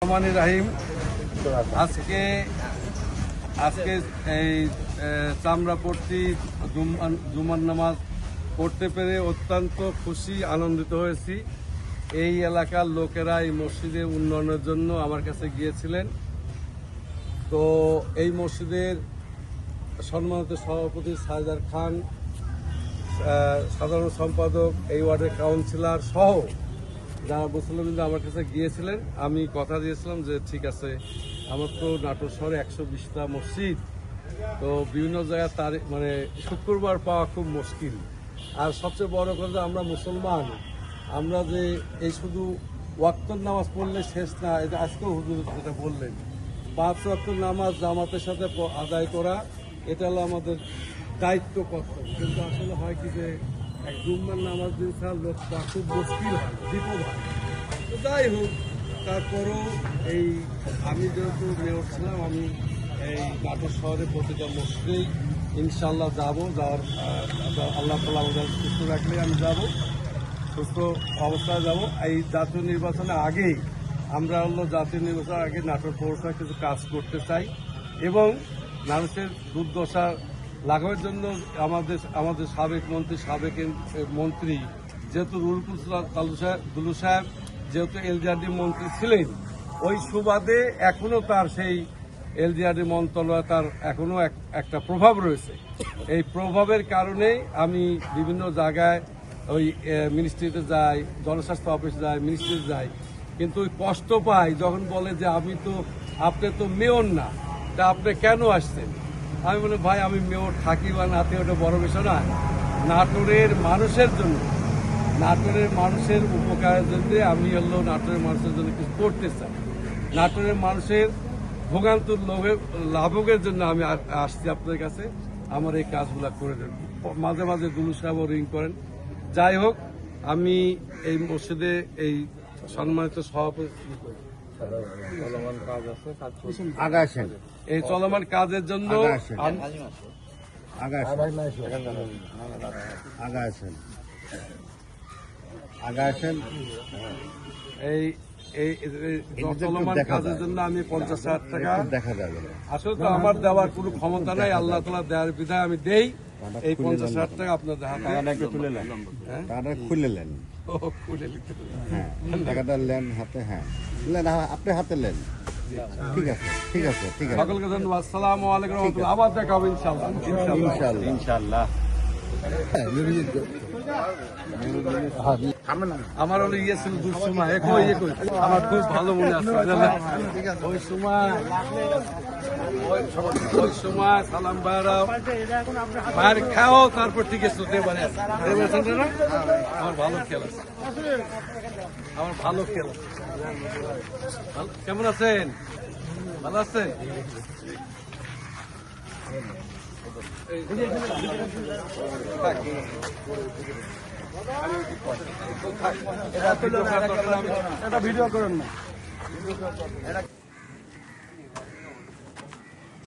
রহমানির রাহিম। আজকে এই চামড়াপট্টি জুমার নামাজ পড়তে পেরে অত্যন্ত খুশি আনন্দিত হয়েছি। এই এলাকার লোকেরা এই মসজিদের উন্নয়নের জন্য আমার কাছে গিয়েছিলেন। তো এই মসজিদের সম্মানিত সভাপতি সাইদার খান, সাধারণ সম্পাদক, এই ওয়ার্ডের কাউন্সিলর সহ যারা মুসলিমরা আমার কাছে গিয়েছিলেন, আমি কথা দিয়েছিলাম যে ঠিক আছে, আমার তো নাটোর শহরে 120টা মসজিদ, তো বিভিন্ন জায়গায় তার মানে শুক্রবার পাওয়া খুব মুশকিল। আর সবচেয়ে বড় কথা, আমরা মুসলমান, আমরা যে এই শুধু ওয়াক্তের নামাজ পড়লে শেষ না, এটা আজকেও হুজুর যেটা বললেন, 5 ওয়াক্ত নামাজ জামাতের সাথে আদায় করা, এটা হলো আমাদের দায়িত্ব, কর্তব্য। কিন্তু আসলে হয় কি যে এক জুম্মার নামাজ দিন ছাড়া লোক খুব মুশকিল হয়, বিপদ হয়। তো যাই হোক, তারপরেও এই আমি যেহেতু মেয়র ছিলাম, আমি এই নাটোর শহরে প্রতিটা মসজিদেই ইনশাল্লাহ যাওয়ার আল্লাহ তাআলা আমাদের সুস্থ রাখলে আমি যাব, সুস্থ অবস্থায় যাব। এই জাতীয় নির্বাচনের আগেই আমরা জাতীয় নির্বাচনের আগে নাটোর পৌরসভায় কিছু কাজ করতে চাই এবং মানুষের দুর্দশা লাঘবের জন্য আমাদের সাবেক মন্ত্রী যেহেতু দুলু সাহেব যেহেতু এলজিআরডি মন্ত্রী ছিলেন, ওই সুবাদে এখনো তার সেই এলজিআরডি মন্ত্রণালয়ে তার এখনো একটা প্রভাব রয়েছে। এই প্রভাবের কারণে আমি বিভিন্ন জায়গায় ওই মিনিস্ট্রিতে যাই, জনস্বাস্থ্য অফিসে যাই, মিনিস্ট্রিতে যাই, কিন্তু ওই কষ্ট পাই যখন বলে যে আপনি তো মেয়র না, তা আপনি কেন আসছেন? আমি বলি ভাই, আমি মেয়র থাকি বা নাতে ওটা বড় বিষয় না, নাটোরের মানুষের জন্য, নাটোরের মানুষের উপকারের জন্য আমি নাটোরের মানুষের জন্য কিছু করতে চাই। নাটোরের মানুষের ভোগান্তুর লাভকের জন্য আমি আসছি আপনাদের কাছে, আমার এই কাজগুলা করে দেন। মাঝে মাঝে দুলু সাহেবও রিং করেন। যাই হোক, আমি এই মসজিদে এই সম্মানিত সভাপতি এই চলমান কাজের জন্য এই চলমান কাজের জন্য আমি 50,000 টাকা, আসলে তো আমার দেওয়ার কোনো ক্ষমতা নাই, আল্লাহ তাআলা দেওয়ার বিধায় আমি দেই। এই 50,000 টাকা আপনাদের হাতে তুলে নেন, খুলে নেন, টাকাটা লেন হাতে, হ্যাঁ আপনি হাতে লেন। ঠিক আছে, ঠিক আছে, ঠিক আছে। সকলকে ধন্যবাদ। আসসালামু আলাইকুম ওয়া রাহমাতুল্লাহ। আবার দেখা হবে ইনশাআল্লাহ, ইনশাআল্লাহ, ইনশাআল্লাহ। আমার হলো ছিল দুঃসময়, আমার খুব ভালো মনে আছে। ওই সময় সালাম বাইরে খাও, তারপর ঠিক আছে, আমার ভালো খেয়াল আছে, আমার ভালো খেয়াল আছে। কেমন আছেন? ভালো আছেন? এটা ভিডিও করেন না।